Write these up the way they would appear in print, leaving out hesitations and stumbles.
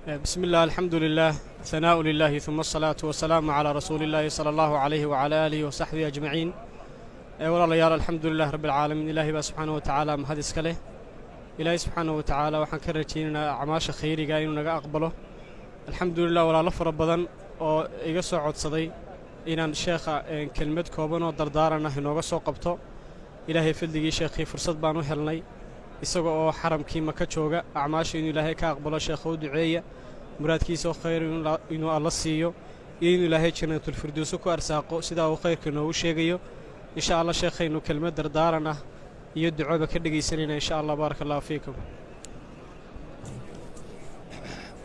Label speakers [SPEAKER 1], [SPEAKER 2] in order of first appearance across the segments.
[SPEAKER 1] بسم الله الحمد لله ثناء لله ثم الصلاة والسلام على رسول الله صلى الله عليه وعلى آله وصحبه أجمعين. walaalayaal alxamdulilah rabbi alcaalamiin ilaahay baa subxaana wa tacaala mahad iska leh. ilaahay subxaana wa tacaala waxaan ka rajaynaynaa acmaasha khayriga inuu naga aqbalo. alxamdulilah walaalo fara badan oo iga soo codsaday inaan sheekha kelmad kooban oo dardaaran ah inooga soo qabto. ilaahay fadligii sheekhii fursad baan u helnay isaga oo xaramkii maka jooga. acmaasha inuu ilaahay ka aqbalo sheekha u duceeya, muraadkiisa oo khayr inuu alla siiyo iyo inuu ilaahay jannatulfirdowso ku arsaaqo sidaa uu khayrka inoogu sheegayo. إن شاء الله شيخين كلمة دردارنا يدعو بكدقي سنين إن شاء الله. بارك الله فيكم.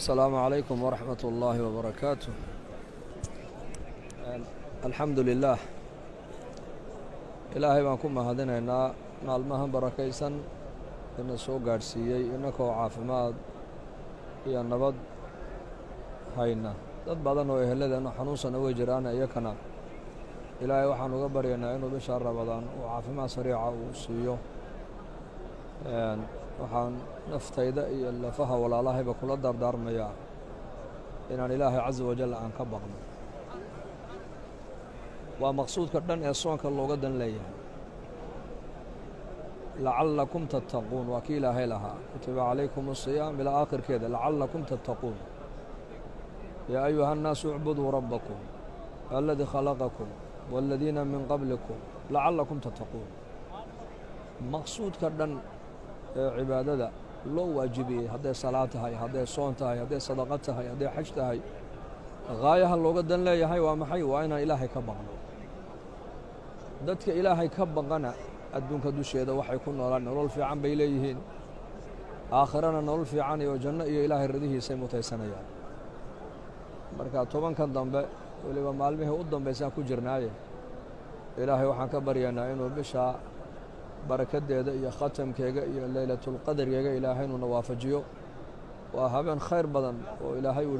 [SPEAKER 2] السلام عليكم ورحمة الله وبركاته. الحمد لله إلهي بانكم هذين نالمها بركيسا إن السوق قارسيي إنكو عافماد هي النبض هاينا dad badan oo ehelada xanuunsan way jiraan ayakana ilaahay waxaan uga baryaynaa inuu bisha Ramadaan oo caafimaad sariica uu siiyo. waxaan naftayda iyo lafaha walaalahayba kula dardaarmayaa inaan ilaahay caza wajal aan ka baqno. waa maqsuudka dhan ee soonka looga dan leeyahay. lacallakum tattaquun waa kii ilaahay lahaa kutiba calaykum asiyaam ilaa aakhirkeeda lacallakum tattaquun yaa ayuha annaasu ucbuduu rabbakum alladii khalaqakum والذين من قبلكم لعلكم تتقون. مقصود كدن عبادة لو واجبي هذه صلاة هاي هذه صوم هاي هذه صدقة هاي هذه حج هاي غاية لو قدن لا يحي ومحي وأنا إلهي كبغنا دتك إلهي كبغنا أدون كدوش هذا وحي يكون ولا نرول في عن بيليهن آخرنا نرول في عن وجنة إلهي الرديه سيموت سنة مركا طبعا كان ضمبه waliba maalmihii u dambaysan ku jirnaaye ilaahay waxaan ka baryaynaa inuu bisha barakadeeda iyo khatamkeega iyo laylatul qadriga ilaahay inuu nawaafajiyo. waa habeen khayr badan oo ilaahay uu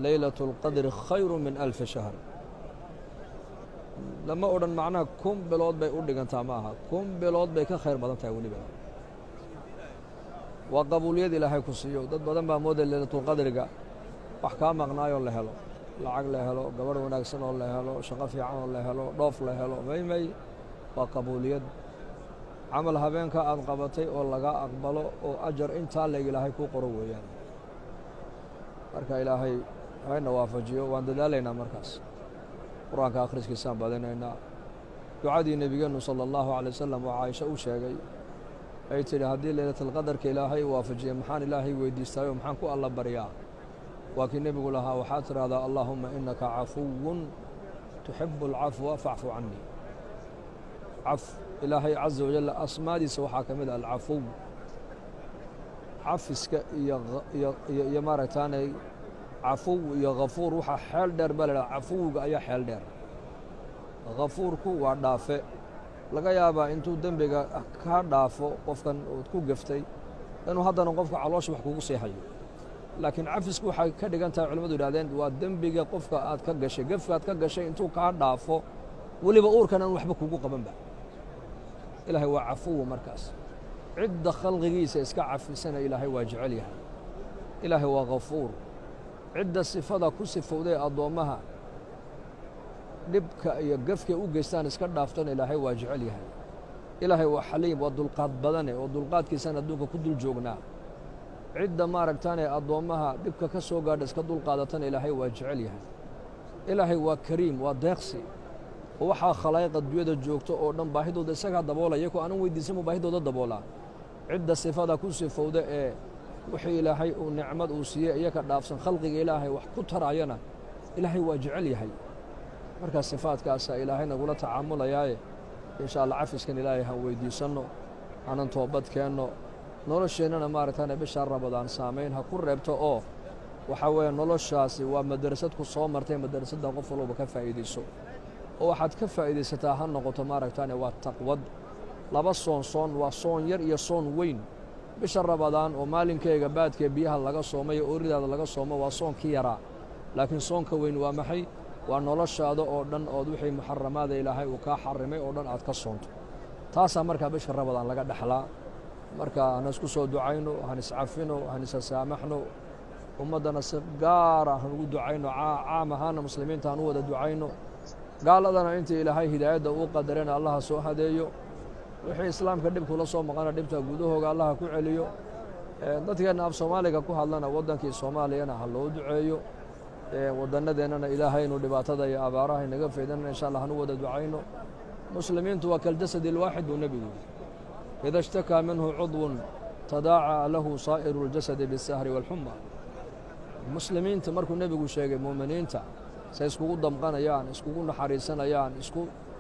[SPEAKER 2] laylatul qadri khayru min alf shahr. lama oran macnaha kun bilood bay u dhigantaa maaha, kun bilood bay ka khayr badan tahay. waliba waa qabuuliyad ilaahay ku siiyo. dad badan baa mooday laylatul qadriga wax ka maqnaayo la helo, lacag la helo, gabadh wanaagsan oo la helo, shaqo fiican oo la helo, dhoof la helo. may waa qabuuliyad camal habeenka aad qabatay oo laga aqbalo oo ajar intaa la ilaahay ku qoro weeyaan. marka ilaahay hayna waafajiyo. waan dadaalaynaa markaas quraanka akhriskiisaan badanaynaa. ducadii nabigeenu sallallahu alayhi wasallam oo Aisha u sheegay ay tiri haddii laylatul qadarka ilaahay waafajiyo maxaan ilaahay weydiistaayo maxaan ku alla baryaa. وكن النبي يقول لها وحاتر هذا اللهم إنك عفو تحب العفو فاعف عني. عفو إلهي عز وجل أصمادي سوحا كمل العفو عفسك يا مارتاني عفو يا غفور وحا حال دار بلا عفو يا حال دار غفورك ودافع laga yaabaa intuu dambiga ka dhaafo qofkan oo ku gaftay inuu haddana qofka caloosha wax kugu seexayo. laakiin cafisku waxay ka dhigan tahay culimadu yiraahdeen waa dambiga qofka aad ka gashay, gafka aad ka gashay intuu ka dhaafo waliba uurkan aan waxba kugu qaban ba. ilaahay waa cafuw. markaas cidda khalqigiisa iska cafisana ilaahay waa jecel yahay. ilaahay waa ghafuur. cidda sifada ku sifowday adoomaha dhibka iyo gafka u geystaan iska dhaaftana ilaahay waa jecel yahay. ilaahay waa xaliim, waa dulqaad badan oo dulqaadkiisana adduunka ku dul joognaa. cidda maaragtaan ee adoomaha dhibka ka soo gaadha iska dulqaadatana ilaahay waa jecel yahay. ilaahay waa kariim, waa deeqsi oo waxaa khalaa'iqa adduunyada joogto oo dhan baahidooda isagaa daboolaya ko aanan weydiisan baahidooda daboolaa. cidda sifada ku sifowda ee wixii ilaahay uu nicmad uu siiyey iyaka dhaafsan khalqiga ilaahay wax ku tarayana ilaahay waa jecel yahay. marka sifaadkaasa ilaahay nagula tacaamulayaaye insha Allah cafiskan ilaahay han weydiisanno, aanan toobad keenno. nolosheenana maaragtaan bisha Ramadaan saameyn ha ku reebto oo waxa weeye noloshaasi waa madrasad ku soo martay. madrasadda qof walba ka faa'iideyso oo waxaad ka faa'iideysataa ha noqoto maaragtaan waa taqwad. laba soon waa soon yar iyo soon weyn. bisha Ramadaan oo maalinkeega baadkee biyaha laga soomay oo ridaada laga soomo waa soonkii yaraa. laakiin soonka weyn waa maxay? waa noloshaada oo dhan oo wixii muharramaada ilaahay uu ka xarimay oo dhan aad ka soonto. taasaa markaa bisha Ramadaan laga dhaxlaa. marka aan isku soo ducayno, aan iscafino, aan isaamaxno. ummaddana si gaar ah ugu ducayno caam ahaana muslimiinta aan u wada ducayno gaaladana intii ilaahay hidaayadda uu qadarena allaha soo hadeeyo wixii islaamka dhibkula soo maqana dhibta gudahooga allaha ku celiyo dadkeenna af soomaaliga ku hadlana waddankii soomaaliyana ha loo duceeyo waddannadeennana ilaahay inuu dhibaatada iyo abaaraha inaga faydana insha allah hanu wada ducayno muslimiintu waa kaljasadi alwaaxid buu nebigu ida ishtakaa minhu cudwun tadaacaa lahu saa'iru اljasadi biالsahri wاlxuma muslimiinta markuu nebigu sheegay mu'miniinta say iskugu damqanayaan iskugu naxariisanayaan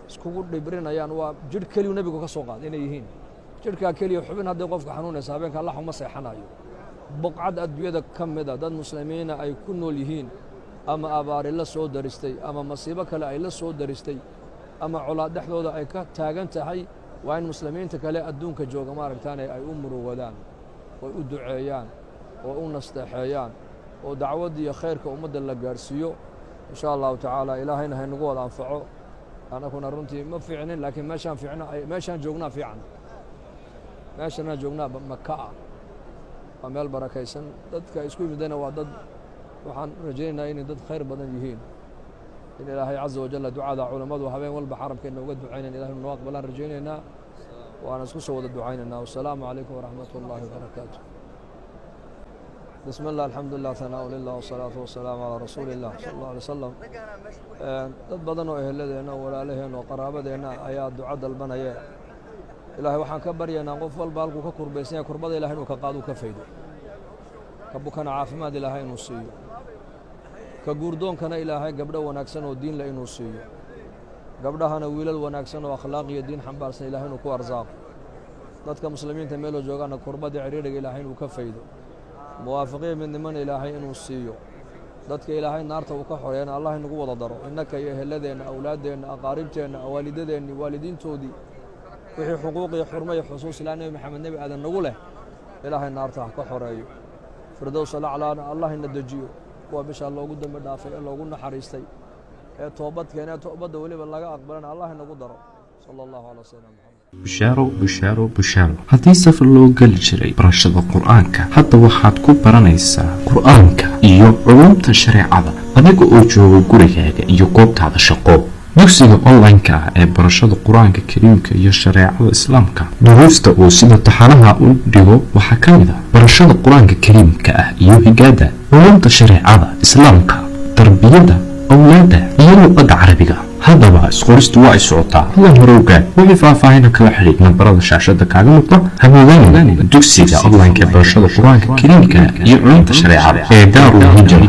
[SPEAKER 2] iskugu dhibrinayaan waa jidh keliyu nebigu ka soo qaaday inay yihiin jidhkaa keliya xubin hadday qofka xanuunaysa habeenka allah uma seexanayo boqcad adduunyada ka mida dad muslimiina ay ku nool yihiin ama abaari la soo daristay ama masiibo kale ay la soo daristay ama colaad dhexdooda ay ka taagan tahay waa in muslimiinta kale adduunka jooga maaragtaane ay u muruwadaan oo u duceeyaan oo u nasteexeeyaan oo dacwadda iyo khayrka ummadda la gaadhsiiyo insha allahu tacaala ilaahayna haynagu wada anfaco anakuna runtii ma fiicnin laakiin meeshaan joognaa fiican meeshanaan joognaa maka ah waa meel barakaysan dadka isku yimidana waa dad waxaan rajaynaynaa inay dad khayr badan yihiin in ilaahay caza wajalla ducada culammadu habeen walba xarabkeenna uga ducaynayn ilahay noo aqbalaan rajaynaynaa waana isku soo wada ducaynaynaa wassalaamu calaykum waraxmat ullahi wabarakaatu bismi llah alxamdu lilah hanaa lilah wasalaatu wasalaamu calaa rasuuli illah sala allah alay wasalam dad badan oo eheladeenna oo walaalaheenna oo qaraabadeenna ayaa duco dalbanaya ilaahay waxaan ka baryaynaa qof walba halkuu ka kurbaysan yahay kurbada ilahay inuu ka qaaduu ka faydo ka bukana caafimaad ilaahay inuu siiyo ka guurdoonkana ilaahay gabdho wanaagsan oo diin leh inuu siiyo gabdhahana wiilal wanaagsan oo akhlaaq iyo diin xambaarsan ilahay inuu ku arsaaqo dadka muslimiinta meeloo joogaana kurbada ciriiriga ilaahay inuu ka faydo muwaafaqiya midnimana ilaahay inuu siiyo dadka ilaahay naarta uu ka xoreeyana allah inagu wada daro innaka iyo eheladeenna awlaaddeenna aqaaribteenna waalidadeenni waalidiintoodii wixii xuquuq iyo xurmo iyo xusuus ilaa nebi maxamed nebi aadan nagu leh ilaahay naarta ha ka xoreeyo firdowsa laclaana allah ina dejiyo kuwa bishaa loogu dambi dhaafay ee loogu naxariistay ee toobad keenee toobadda weliba laga aqbalana allah inagu daro sala allahu calaa sayidina maxamed
[SPEAKER 3] bushaaro haddii safar loo geli jiray barashada qur-aanka hadda waxaad ku baranaysaa qur-aanka iyo culumta shareecada adiga oo jooga gurigaaga iyo goobtaada shaqo dugsiga online-ka ah ee barashada qur-aanka kariimka iyo shareecada islaamka duruusta uu sida taxanaha u dhigo waxaa ka mid ah barashada qur-aanka kariimka ah iyo higaada culumta shareecada islaamka tarbiyada awlaada iyo luqadda carabiga haddaba isqoristu waa ay socotaa hadan horowgaad wixii faahfaahina kala xidhiid nambarada shaashada kaaga muuqda hamoodaan dugsiga online-ka ee barashada qur-aanka kariimka iyo culumta shareecada ee daarul hijra